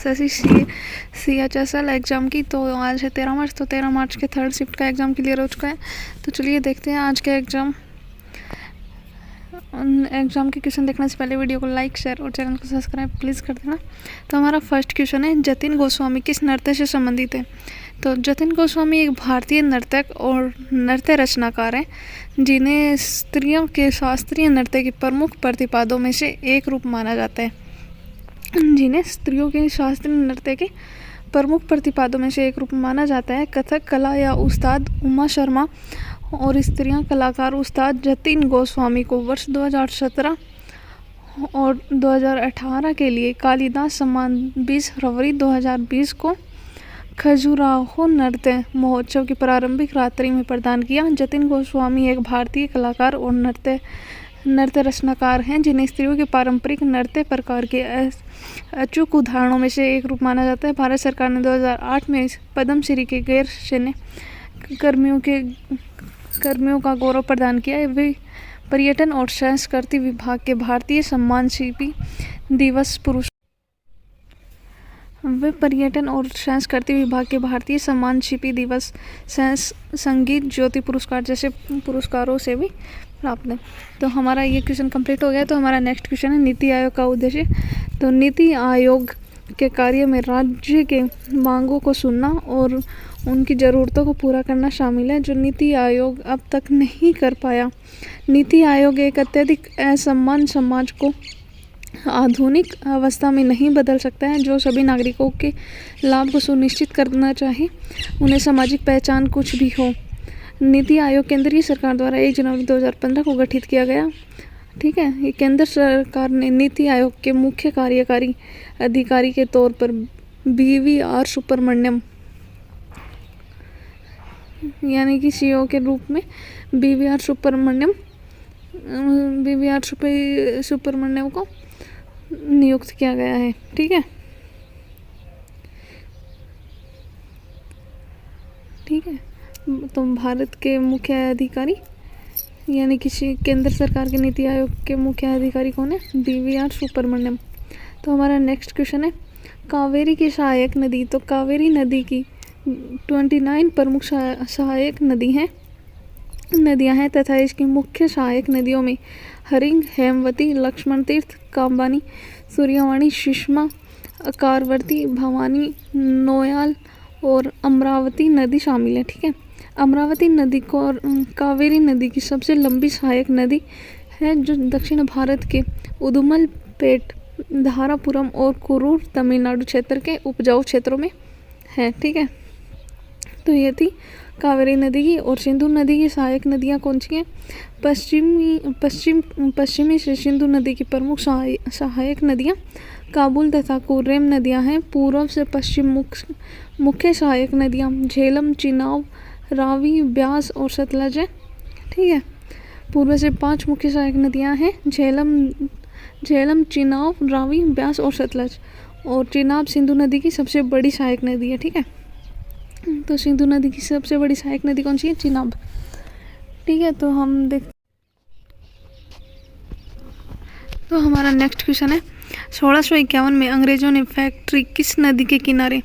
SSC CHSL exam की। तो आज है 13 मार्च, तो 13 मार्च के थर्ड शिफ्ट का एग्ज़ाम क्लियर हो चुका है। तो चलिए देखते हैं आज के एग्ज़ाम के क्वेश्चन। देखने से पहले वीडियो को लाइक, शेयर और चैनल को सब्सक्राइब प्लीज़ कर देना। तो हमारा फर्स्ट क्वेश्चन है, जतिन गोस्वामी किस नृत्य से संबंधित है? तो जतिन गोस्वामी एक भारतीय नर्तक और नृत्य रचनाकार हैं, जिन्हें स्त्रियों के शास्त्रीय नृत्य के प्रमुख प्रतिपादों में से एक रूप माना जाता है। कथक कला या उस्ताद उमा शर्मा और स्त्रियां कलाकार उस्ताद जतिन गोस्वामी को वर्ष 2017 और 2018 के लिए कालिदास सम्मान 20 फरवरी 2020 को खजुराहो नृत्य महोत्सव की प्रारंभिक रात्रि में प्रदान किया। जतिन गोस्वामी एक भारतीय कलाकार और नृत्य रचनाकार हैं, जिन्हें स्त्रियों के पारंपरिक नृत्य प्रकार के अचूक उदाहरणों में से एक रूप माना जाता है। भारत सरकार ने 2008 में पद्मश्री के गैर सैन्य कर्मियों का गौरव प्रदान किया है। वे पर्यटन और संस्कृति विभाग के भारतीय सम्मान शिल्पी दिवस संगीत ज्योति पुरस्कार जैसे पुरस्कारों से भी प्राप्त है। तो हमारा ये क्वेश्चन कंप्लीट हो गया। तो हमारा नेक्स्ट क्वेश्चन है, नीति आयोग का उद्देश्य। तो नीति आयोग के कार्य में राज्य के मांगों को सुनना और उनकी ज़रूरतों को पूरा करना शामिल है, जो नीति आयोग अब तक नहीं कर पाया। नीति आयोग एक अत्यधिक असमान समाज को आधुनिक अवस्था में नहीं बदल सकता है, जो सभी नागरिकों के लाभ को सुनिश्चित करना चाहे, उन्हें सामाजिक पहचान कुछ भी हो। नीति आयोग केंद्रीय सरकार द्वारा 1 जनवरी 2015 को गठित किया गया। ठीक है, ये केंद्र सरकार ने नीति आयोग के मुख्य कार्यकारी अधिकारी के तौर पर BVR सुब्रमण्यम यानी कि CEO के रूप में BVR सुब्रमण्यम को नियुक्त किया गया है। ठीक है, तो भारत के मुख्य अधिकारी यानी कि केंद्र सरकार के नीति आयोग के मुख्य अधिकारी कौन है? BVR सुब्रमण्यम। तो हमारा नेक्स्ट क्वेश्चन है, कावेरी की सहायक नदी। तो कावेरी नदी की 29 प्रमुख सहायक नदियां हैं तथा इसकी मुख्य सहायक नदियों में हरिंग, हेमवती, लक्ष्मण तीर्थ, कामबानी, सूर्यवाणी, सुषमा, अकारवती, भवानी, नोयाल और अमरावती नदी शामिल है। ठीक है, अमरावती नदी को कावेरी नदी की सबसे लंबी सहायक नदी है, जो दक्षिण भारत के उदुमलपेट, धारापुरम और कुरूर तमिलनाडु क्षेत्र के उपजाऊ क्षेत्रों में है। ठीक है, तो ये थी कावेरी नदी की। और सिंधु नदी की सहायक नदियाँ कौन सी हैं? पश्चिमी से सिंधु नदी की प्रमुख सहायक नदियाँ काबुल तथा कुरेम नदियाँ हैं। पूर्व से पश्चिम मुख्य सहायक नदियाँ झेलम, चिनाब, रावी, ब्यास और सतलज है। ठीक है, पूर्व से 5 मुख्य सहायक नदियाँ हैं, झेलम, चिनाब, रावी, ब्यास और सतलज। और चिनाब सिंधु नदी की सबसे बड़ी सहायक नदी है। ठीक है, तो सिंधु नदी की सबसे बड़ी सहायक नदी कौन सी है? चिनाब। ठीक है, तो हमारा नेक्स्ट क्वेश्चन है, 1651 में अंग्रेजों ने फैक्ट्री किस नदी के किनारे?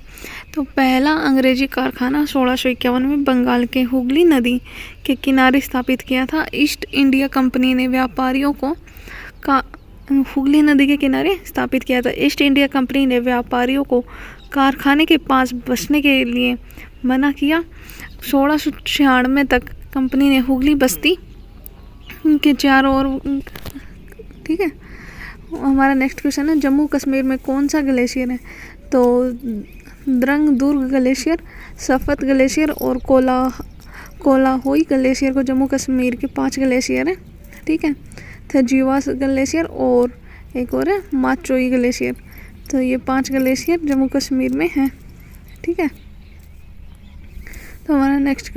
तो पहला अंग्रेजी कारखाना 1651 में बंगाल के हुगली नदी के किनारे स्थापित किया था। ईस्ट इंडिया कंपनी ने व्यापारियों को हुगली नदी के किनारे स्थापित किया था। ईस्ट इंडिया कंपनी ने व्यापारियों को कारखाने के पास बसने के लिए मना किया। 1696 तक कंपनी ने हुगली बस्ती के चारों ओर। ठीक है, हमारा नेक्स्ट क्वेश्चन है, जम्मू कश्मीर में कौन सा ग्लेशियर है? तो द्रंग दुर्ग ग्लेशियर, सफत ग्लेशियर और कोलाहोई ग्लेशियर को जम्मू कश्मीर के 5 ग्लेशियर हैं। ठीक है, थजीवास ग्लेशियर और एक और है माचोई ग्लेशियर। तो ये 5 ग्लेशियर जम्मू कश्मीर में हैं। ठीक है, तो हमारा नेक्स्ट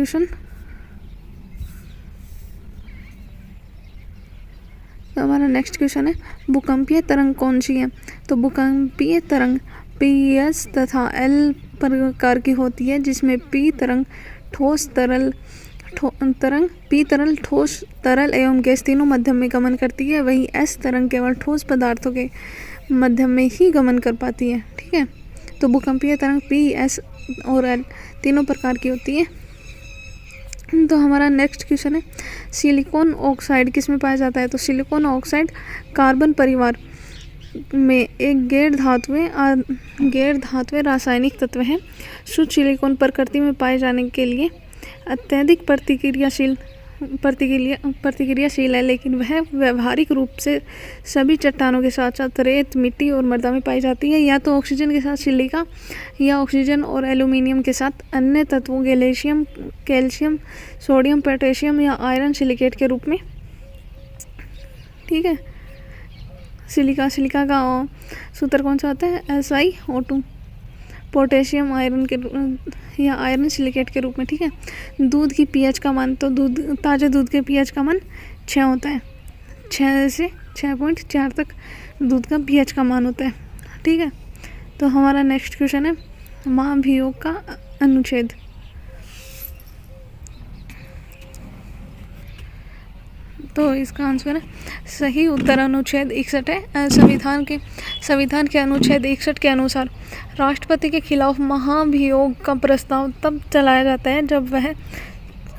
क्वेश्चन है, भूकंपीय तरंग कौन सी है? तो भूकंपीय तरंग PS तथा L प्रकार की होती है, जिसमें P तरंग ठोस तरल एवं गैस तीनों मध्यम में गमन करती है, वहीं S तरंग केवल ठोस पदार्थों के मध्यम में ही गमन कर पाती है। ठीक है, तो भूकंपीय तरंग P, S और L तीनों प्रकार की होती है। तो हमारा नेक्स्ट क्वेश्चन है, सिलिकॉन ऑक्साइड किस में पाया जाता है? तो सिलिकॉन ऑक्साइड कार्बन परिवार में एक गैर धातुएं रासायनिक तत्व है। शुद्ध सिलिकॉन प्रकृति में पाए जाने के लिए अत्यधिक प्रतिक्रियाशील है, लेकिन वह व्यवहारिक रूप से सभी चट्टानों के साथ साथ रेत, मिट्टी और मृदा में पाई जाती है, या तो ऑक्सीजन के साथ सिलिका या ऑक्सीजन और एल्यूमीनियम के साथ अन्य तत्वों गैलिशियम, कैल्शियम, सोडियम, पोटेशियम या आयरन सिलिकेट के रूप में। ठीक है, सिलिका का सूत्र कौन सा होता है? SiO2। पोटेशियम आयरन के या आयरन सिलिकेट के रूप में। ठीक है, दूध की pH का मान, तो ताज़े दूध के pH का मान 6 होता है, 6 से 6.4 तक दूध का pH का मान होता है। ठीक है, तो हमारा नेक्स्ट क्वेश्चन है, महाभियोग का अनुच्छेद। तो इसका आंसर है, सही उत्तर अनुच्छेद 61 है। संविधान के अनुच्छेद 61 के अनुसार राष्ट्रपति के खिलाफ महाभियोग का प्रस्ताव तब चलाया जाता है जब वह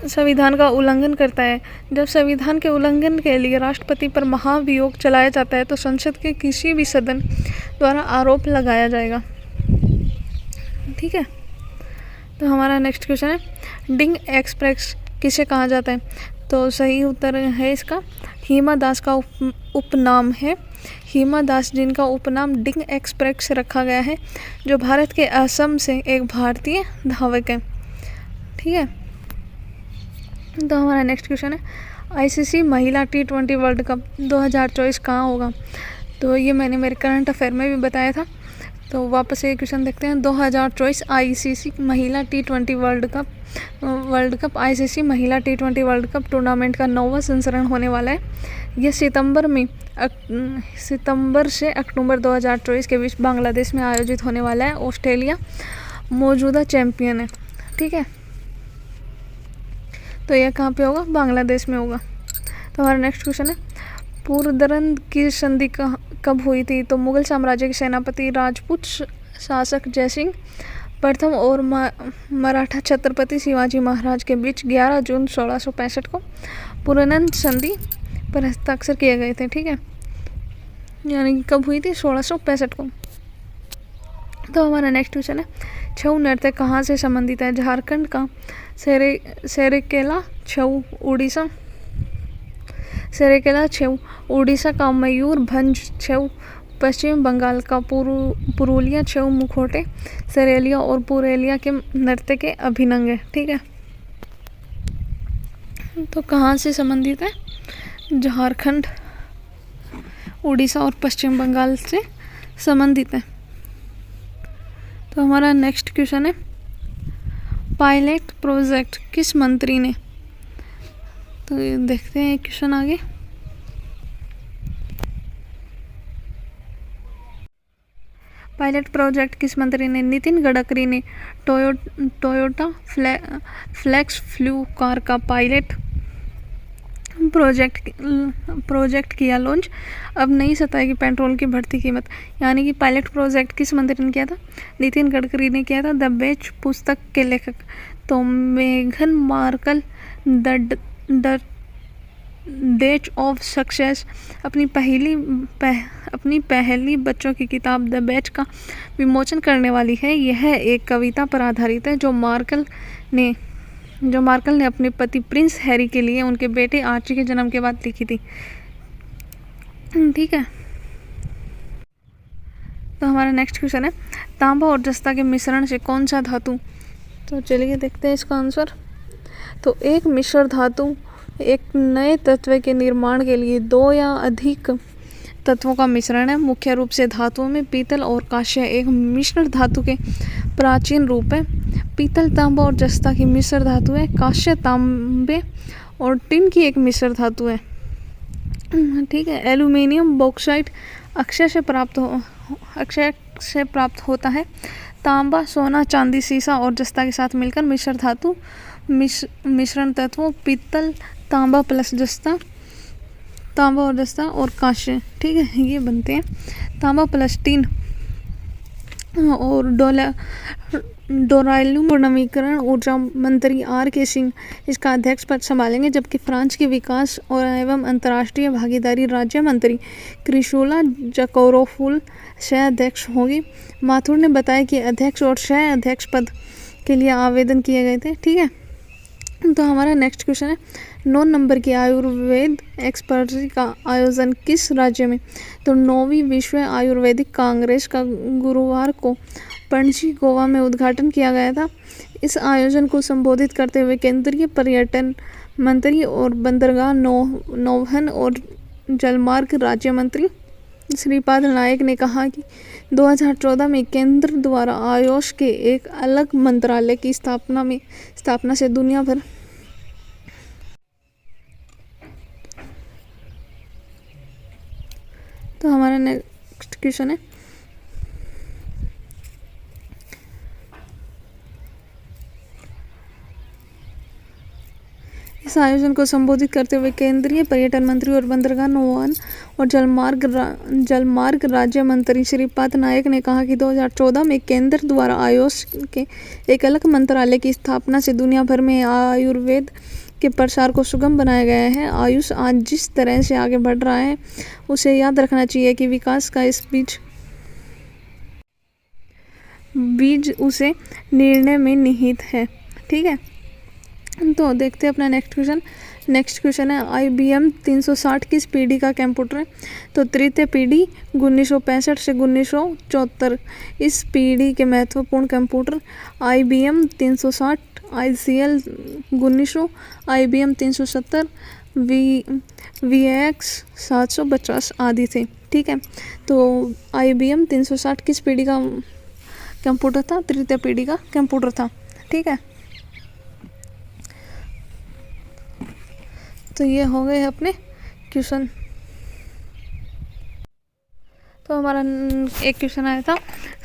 संविधान का उल्लंघन करता है। जब संविधान के उल्लंघन के लिए राष्ट्रपति पर महाभियोग चलाया जाता है तो संसद के किसी भी सदन द्वारा आरोप लगाया जाएगा। ठीक है, तो हमारा नेक्स्ट क्वेश्चन है, डिंग एक्सप्रेस किसे कहा जाता है? तो सही उत्तर है इसका, हिमा दास का उपनाम है। हिमा दास जिनका उपनाम डिंग एक्सप्रेस रखा गया है, जो भारत के असम से एक भारतीय धावक है। ठीक है, तो हमारा नेक्स्ट क्वेश्चन है, ICC महिला T20 वर्ल्ड कप 2024 कहाँ होगा? तो ये मैंने मेरे करंट अफेयर में भी बताया था, तो वापस से क्वेश्चन देखते हैं। 2024 ICC महिला T20 वर्ल्ड कप ICC महिला T20 वर्ल्ड कप टूर्नामेंट का 9वां संस्करण होने वाला है। यह सितंबर से अक्टूबर 2024 के बीच बांग्लादेश में आयोजित होने वाला है। ऑस्ट्रेलिया मौजूदा चैंपियन है। ठीक है, तो यह कहाँ पे होगा? बांग्लादेश में होगा। तो हमारा नेक्स्ट क्वेश्चन है, पुरंदर की संधि कब हुई थी? तो मुगल साम्राज्य के सेनापति राजपूत शासक जयसिंह प्रथम और मराठा छत्रपति शिवाजी महाराज के बीच 11 जून 1665 को पुरंदर संधि पर हस्ताक्षर किए गए थे। ठीक है, यानी कि कब हुई थी? 1665 को। तो हमारा नेक्स्ट क्वेश्चन है, छऊ नृत्य कहाँ से संबंधित है? झारखंड का सरेकेला छऊ, उड़ीसा का मयूरभंज छऊ, पश्चिम बंगाल का पुरुलिया छऊ मुखौटे सरेलिया और पुरेलिया के नृत्य के अभिनंग है। ठीक है, तो कहाँ से संबंधित है? झारखंड, उड़ीसा और पश्चिम बंगाल से संबंधित है। तो हमारा नेक्स्ट क्वेश्चन है, पायलट प्रोजेक्ट किस मंत्री ने? तो देखते हैं क्वेश्चन आगे। पायलट प्रोजेक्ट किस मंत्री ने? नितिन गडकरी ने टोयोटा फ्लेक्स फ्लू कार का पायलट प्रोजेक्ट किया लॉन्च। अब नहीं सताएगी पेट्रोल की बढ़ती कीमत, यानी कि पायलट प्रोजेक्ट किस मंत्री ने किया था? नितिन गडकरी ने किया था। द बेच पुस्तक के लेखक तो मेघन Markle the days of success अपनी पहली बच्चों की किताब द बैच का विमोचन करने वाली है। यह एक कविता पर आधारित है जो मार्कल ने अपने पति प्रिंस हैरी के लिए उनके बेटे आर्ची के जन्म के बाद लिखी थी। ठीक है, तो हमारा नेक्स्ट क्वेश्चन है, तांबा और जस्ता के मिश्रण से कौन सा धातु? तो चलिए देखते हैं इसका आंसर। तो एक मिश्र धातु एक नए तत्व के निर्माण के लिए 2 या अधिक तत्वों का मिश्रण है। मुख्य रूप से धातुओं में पीतल और कांस्य एक मिश्र धातु के प्राचीन रूप है। पीतल तांबा और जस्ता की मिश्र धातु है। कांस्य तांबे और टिन की एक मिश्र धातु है। ठीक है, एल्यूमिनियम बॉक्साइट अक्षय से प्राप्त होता है। तांबा सोना चांदी सीसा और जस्ता के साथ मिलकर मिश्र धातु मिश्रण तत्वों पीतल तांबा प्लस जस्ता, तांबा और जस्ता और कांस्य, ठीक है, ये बनते हैं। तांबा प्लस टिन और डोराइलम और नवीकरण ऊर्जा मंत्री आर के सिंह इसका अध्यक्ष पद संभालेंगे, जबकि फ्रांस के विकास और एवं अंतर्राष्ट्रीय भागीदारी राज्य मंत्री क्रिशोला जकोरोफुल सह अध्यक्ष होगी। माथुर ने बताया कि अध्यक्ष और सह अध्यक्ष पद के लिए आवेदन किए गए थे। ठीक है, तो हमारा नेक्स्ट क्वेश्चन है 9 नंबर की आयुर्वेद एक्सपर्टी का आयोजन किस राज्य में? तो 9वीं विश्व आयुर्वेदिक कांग्रेस का गुरुवार को पणजी गोवा में उद्घाटन किया गया था। इस आयोजन को संबोधित करते हुए केंद्रीय पर्यटन मंत्री और बंदरगाह नौवहन और जलमार्ग राज्य मंत्री श्रीपाद नायक ने कहा कि 2014 में केंद्र द्वारा आयुष के एक अलग मंत्रालय की स्थापना से दुनिया भर तो हमारा नेक्स्ट क्वेश्चन है इस आयोजन को संबोधित करते हुए केंद्रीय पर्यटन मंत्री और बंदरगाह नौवहन और जलमार्ग राज्य मंत्री श्रीपाद नायक ने कहा कि 2014 में केंद्र द्वारा आयुष के एक अलग मंत्रालय की स्थापना से दुनिया भर में आयुर्वेद के प्रसार को सुगम बनाया गया है। आयुष आज जिस तरह से आगे बढ़ रहा है उसे याद रखना चाहिए कि विकास का इस बीज उसे निर्णय में निहित है। ठीक है, तो देखते हैं अपना नेक्स्ट क्वेश्चन है IBM 360 किस पीढ़ी का कंप्यूटर है? तो तृतीय पीढ़ी 1965 से 1974 इस पीढ़ी के महत्वपूर्ण computer IBM 360, ICL 1900, IBM 370, VX 750 आदि थे। ठीक है, तो IBM 360 किस पीढ़ी का कंप्यूटर था? तृतीय पीढ़ी का कंप्यूटर था। ठीक है, तो ये हो गए अपने क्वेश्चन। तो हमारा एक क्वेश्चन आया था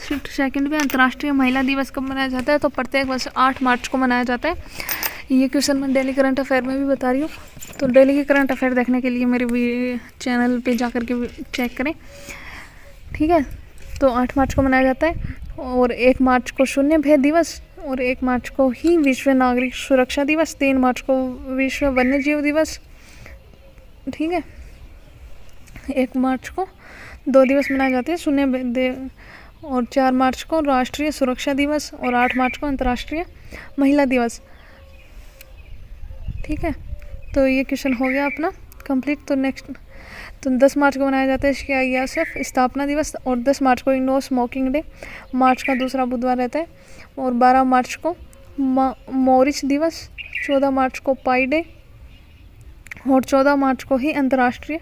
शिफ्ट सेकंड में अंतर्राष्ट्रीय महिला दिवस कब मनाया जाता है? तो प्रत्येक वर्ष 8 मार्च को मनाया जाता है। ये क्वेश्चन मैं डेली करंट अफेयर में भी बता रही हूँ, तो डेली के करंट अफेयर देखने के लिए मेरे चैनल पे जा कर के चेक करें। ठीक है, तो 8 मार्च को मनाया जाता है और 1 मार्च को शून्य भेद दिवस और 1 मार्च को ही विश्व नागरिक सुरक्षा दिवस, 3 मार्च को विश्व वन्य जीव दिवस। ठीक है, 1 मार्च को 2 दिवस मनाए जाते हैं, शून्य भेद, और 4 मार्च को राष्ट्रीय सुरक्षा दिवस और 8 मार्च को अंतर्राष्ट्रीय महिला दिवस। ठीक है, तो ये क्वेश्चन हो गया अपना कंप्लीट। तो नेक्स्ट, तो 10 मार्च को मनाया जाता है CISF स्थापना दिवस और 10 मार्च को नो स्मोकिंग डे, मार्च का दूसरा बुधवार रहता है, और 12 मार्च को मॉरिस दिवस, 14 मार्च को पाई डे और 14 मार्च को ही अंतर्राष्ट्रीय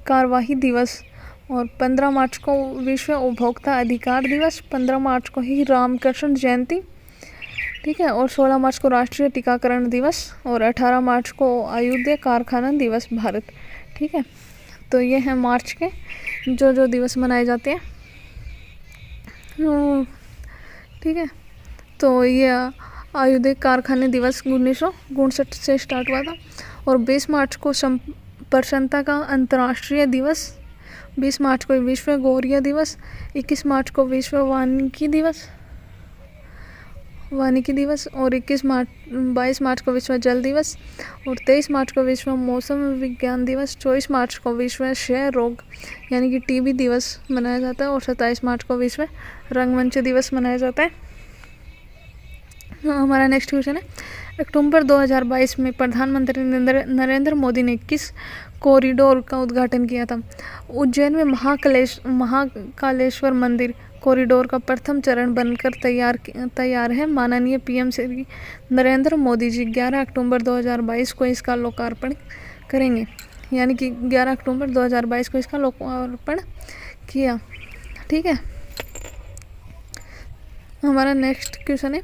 कार्यवाही दिवस, और 15 मार्च को विश्व उपभोक्ता अधिकार दिवस, 15 मार्च को ही रामकृष्ण जयंती। ठीक है, और 16 मार्च को राष्ट्रीय टीकाकरण दिवस और 18 मार्च को आयुध कारखाना दिवस भारत। ठीक है, तो ये है मार्च के जो दिवस मनाए जाते हैं। ठीक है, तो ये आयुध कारखाने दिवस 1959 से स्टार्ट हुआ था, और 20 मार्च को प्रसन्नता का अंतर्राष्ट्रीय दिवस, 20 मार्च को विश्व गौरिया दिवस, 21 मार्च को विश्व वानिकी दिवस और 22 मार्च को विश्व जल दिवस, और 23 मार्च को विश्व मौसम विज्ञान दिवस, 24 मार्च को विश्व क्षय रोग यानी कि TB दिवस मनाया जाता है, और 27 मार्च को विश्व रंगमंच दिवस मनाया जाता है। हमारा नेक्स्ट क्वेश्चन है अक्टूबर 2022 में प्रधानमंत्री नरेंद्र मोदी ने किस कॉरिडोर का उद्घाटन किया था? उज्जैन में महाकालेश्वर मंदिर कॉरिडोर का प्रथम चरण बनकर तैयार है। माननीय PM श्री नरेंद्र मोदी जी 11 अक्टूबर 2022 को इसका लोकार्पण करेंगे, यानी कि 11 अक्टूबर 2022 को इसका लोकार्पण किया। ठीक है, हमारा नेक्स्ट क्वेश्चन है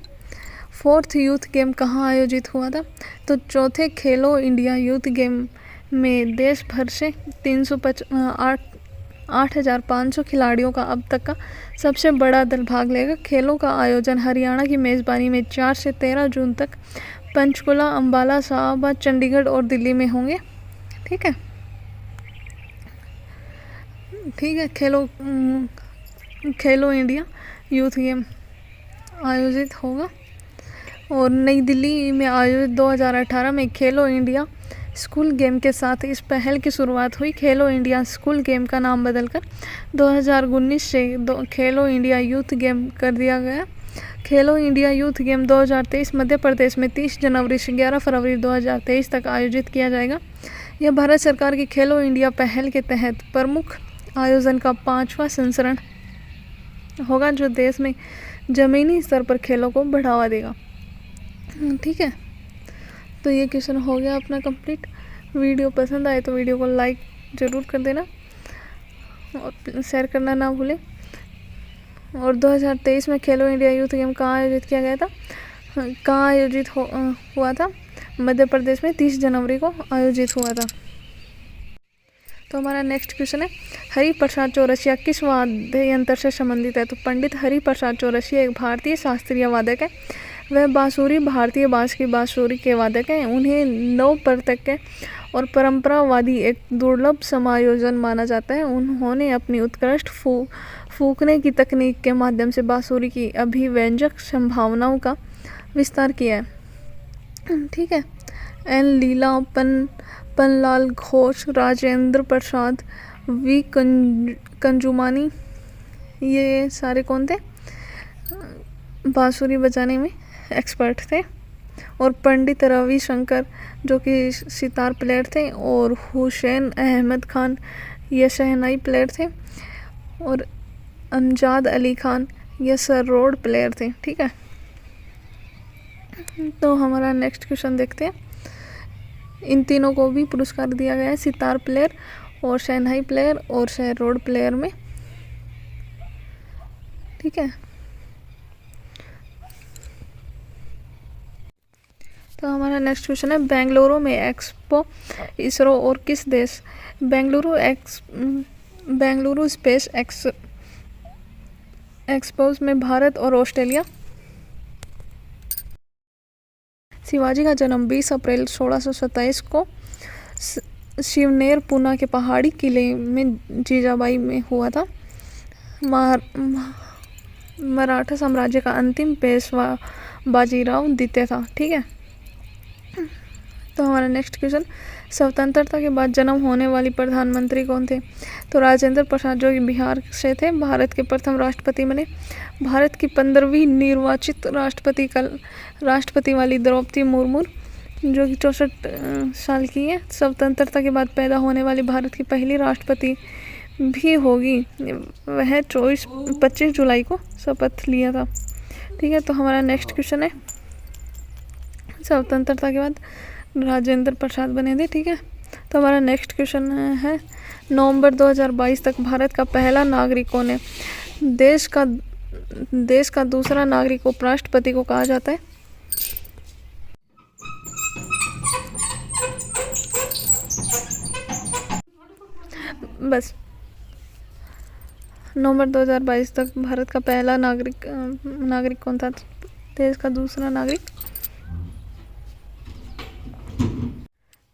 4th यूथ गेम कहाँ आयोजित हुआ था? तो चौथे खेलो इंडिया यूथ गेम में देश भर से 8,500 खिलाड़ियों का अब तक का सबसे बड़ा दल भाग लेगा। खेलों का आयोजन हरियाणा की मेज़बानी में 4 से 13 जून तक पंचकुला, अंबाला, शाहबाद, चंडीगढ़ और दिल्ली में होंगे। ठीक है, खेलो इंडिया यूथ गेम आयोजित होगा। और नई दिल्ली में आयोजित 2018 में खेलो इंडिया स्कूल गेम के साथ इस पहल की शुरुआत हुई। खेलो इंडिया स्कूल गेम का नाम बदलकर 2019 से खेलो इंडिया यूथ गेम कर दिया गया। खेलो India youth game 2023 Madhya Pradesh में 30 जनवरी से 11 फरवरी 2023 तक आयोजित किया जाएगा। यह भारत सरकार की खेलो इंडिया पहल के तहत प्रमुख आयोजन का 5वां संस्करण होगा, जो देश में ज़मीनी स्तर पर खेलों को बढ़ावा देगा। ठीक है, तो ये क्वेश्चन हो गया अपना कंप्लीट। वीडियो पसंद आए तो वीडियो को लाइक ज़रूर कर देना और शेयर करना ना भूलें। और 2023 में खेलो इंडिया यूथ गेम कहाँ आयोजित किया गया था, कहाँ आयोजित हुआ था? मध्य प्रदेश में 30 जनवरी को आयोजित हुआ था। तो हमारा नेक्स्ट क्वेश्चन है, हरि प्रसाद चौरसिया किस वाद्य यंत्र से संबंधित है? तो पंडित हरि प्रसाद चौरसिया एक भारतीय शास्त्रीय वादक है। वह बांसुरी, भारतीय बांस की बांसुरी के वादक हैं। उन्हें नवप्रवर्तक और परंपरावादी एक दुर्लभ समायोजन माना जाता है। उन्होंने अपनी उत्कृष्ट फूंकने की तकनीक के माध्यम से बांसुरी की अभिव्यंजक संभावनाओं का विस्तार किया है। ठीक है, एन लीला, पन्नालाल घोष, राजेंद्र प्रसाद, वी कंजुमानी, ये सारे कौन थे? बांसुरी बजाने में एक्सपर्ट थे। और पंडित रवि शंकर जो कि सितार प्लेयर थे, और हुसैन अहमद खान ये शहनाई प्लेयर थे, और अमजाद अली खान ये सरोद प्लेयर थे। ठीक है, तो हमारा नेक्स्ट क्वेश्चन देखते हैं। इन तीनों को भी पुरस्कार दिया गया है, सितार प्लेयर और शहनाई प्लेयर और सरोद प्लेयर में। ठीक है, तो हमारा नेक्स्ट क्वेश्चन है, बेंगलुरु में एक्सपो इसरो और किस देश? बेंगलुरु स्पेस एक्सपोज में भारत और ऑस्ट्रेलिया। शिवाजी का जन्म 20 अप्रैल 1627 को शिवनेर, पूना के पहाड़ी किले में जीजाबाई में हुआ था। मराठा साम्राज्य का अंतिम पेशवा बाजीराव द्वितीय था। ठीक है, तो हमारा नेक्स्ट क्वेश्चन, स्वतंत्रता के बाद जन्म होने वाली प्रधानमंत्री कौन थे? तो राजेंद्र प्रसाद जो कि बिहार से थे, भारत के प्रथम राष्ट्रपति बने। भारत की 15वीं निर्वाचित राष्ट्रपति वाली द्रौपदी मुर्मू जो कि 64 साल की है, स्वतंत्रता के बाद पैदा होने वाली भारत की पहली राष्ट्रपति भी होगी। वह 25 जुलाई को शपथ लिया था। ठीक है, तो हमारा नेक्स्ट क्वेश्चन है, स्वतंत्रता के बाद राजेंद्र प्रसाद बने थे। ठीक है, तो हमारा नेक्स्ट क्वेश्चन है, नवंबर 2022 तक भारत का पहला नागरिक कौन है? देश का दूसरा नागरिक उपराष्ट्रपति को कहा जाता है। बस नवंबर 2022 तक भारत का पहला नागरिक कौन था? देश का दूसरा नागरिक,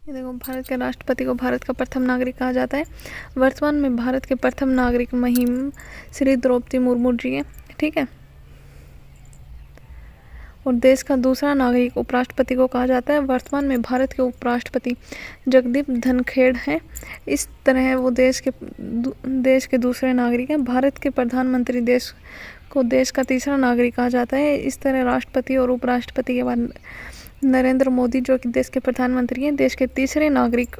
ये देखो, भारत के राष्ट्रपति को भारत का प्रथम नागरिक कहा जाता है। वर्तमान में भारत के प्रथम नागरिक महिम श्री द्रौपदी मुर्मू जी हैं। ठीक है, और देश का दूसरा नागरिक उपराष्ट्रपति को कहा जाता है। वर्तमान में भारत के उपराष्ट्रपति जगदीप धनखेड़ हैं। इस तरह वो देश के दूसरे नागरिक हैं। भारत के प्रधानमंत्री देश का तीसरा नागरिक कहा जाता है। इस तरह राष्ट्रपति और उपराष्ट्रपति के बाद नरेंद्र मोदी जो कि देश के प्रधानमंत्री हैं, देश के तीसरे नागरिक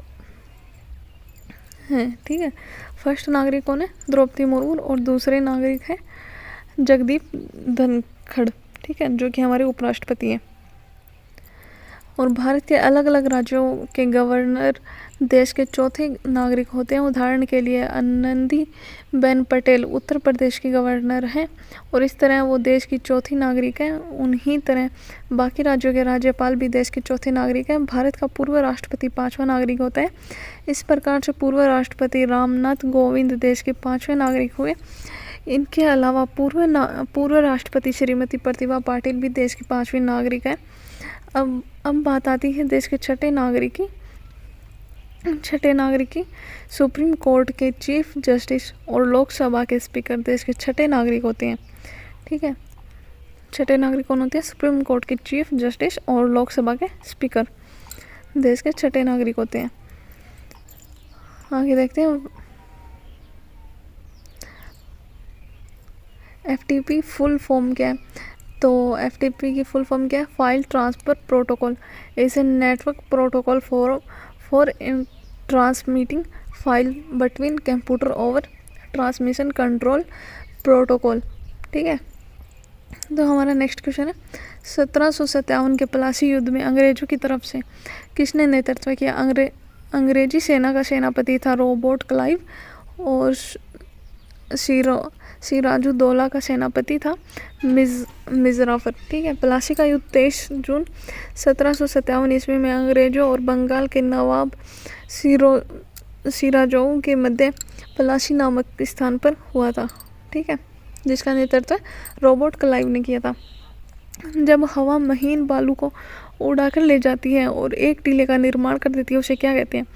हैं। ठीक है, फर्स्ट नागरिक कौन है? द्रौपदी मुर्मू, और दूसरे नागरिक हैं जगदीप धनखड़। ठीक है, जो कि हमारे उपराष्ट्रपति हैं। और भारत के अलग अलग राज्यों के गवर्नर देश के चौथे नागरिक होते हैं। उदाहरण के लिए आनंदीबेन पटेल उत्तर प्रदेश की गवर्नर हैं, और इस तरह वो देश की चौथी नागरिक हैं। उन्हीं तरह बाकी राज्यों के राज्यपाल भी देश के चौथे नागरिक हैं। भारत का पूर्व राष्ट्रपति 5वां नागरिक होता है। इस प्रकार से पूर्व राष्ट्रपति रामनाथ कोविंद देश के 5वें नागरिक हुए। इनके अलावा पूर्व राष्ट्रपति श्रीमती प्रतिभा पाटिल भी देश की 5वीं नागरिक है। अब बात आती है देश के छठे नागरिक की। सुप्रीम कोर्ट के चीफ जस्टिस और लोकसभा के स्पीकर देश के छठे नागरिक होते हैं। ठीक है। छठे नागरिक कौन होते हैं? सुप्रीम कोर्ट के चीफ जस्टिस और लोकसभा के स्पीकर देश के छठे नागरिक होते हैं। आगे देखते हैं FTP फुल फॉर्म क्या है। तो FTP की फुल फॉर्म क्या है? File transfer protocol is a network protocol for transmitting file between computer over transmission control protocol. ठीक है। तो हमारा नेक्स्ट क्वेश्चन है 1757 के प्लासी युद्ध में अंग्रेजों की तरफ से किसने नेतृत्व किया? अंग्रेजी सेना का सेनापति था रॉबर्ट क्लाइव और सिराजुद्दौला का सेनापति था मिर्ज़ाफर। ठीक है। प्लासी का युद्ध 23 जून 1757 ईस्वी में अंग्रेजों और बंगाल के नवाब सिराजों के मध्य प्लासी नामक स्थान पर हुआ था। ठीक है। जिसका नेतृत्व रॉबर्ट क्लाइव ने किया था। जब हवा महीन बालू को उड़ाकर ले जाती है और एक टीले का निर्माण कर देती है उसे क्या कहते हैं?